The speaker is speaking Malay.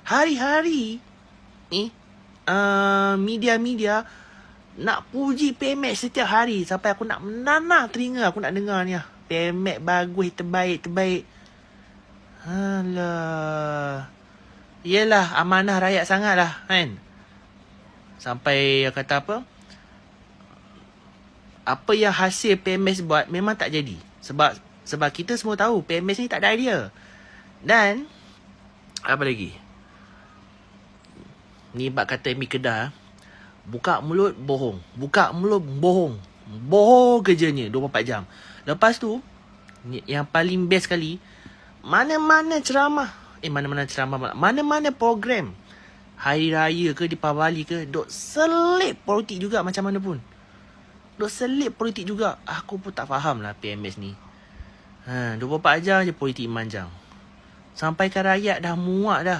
Hari-hari ni media-media nak puji PMX setiap hari. Sampai aku nak menanah telinga aku nak dengar ni. PMX bagus, terbaik. Alah. Yelah, amanah rakyat sangat lah kan. Sampai kata apa, apa yang hasil PMX buat memang tak jadi. Sebab kita semua tahu PMX ni tak ada idea. Dan apa lagi, ni bab kata Mi Kedah, buka mulut bohong, bohong kerjanya 24 jam. Lepas tu yang paling best sekali, mana-mana program hari raya ke Deepavali ke, duk selip politik juga macam mana pun. Aku pun tak faham lah PMX ni. 24 jam je politik manjang. Sampaikan rakyat dah muak dah.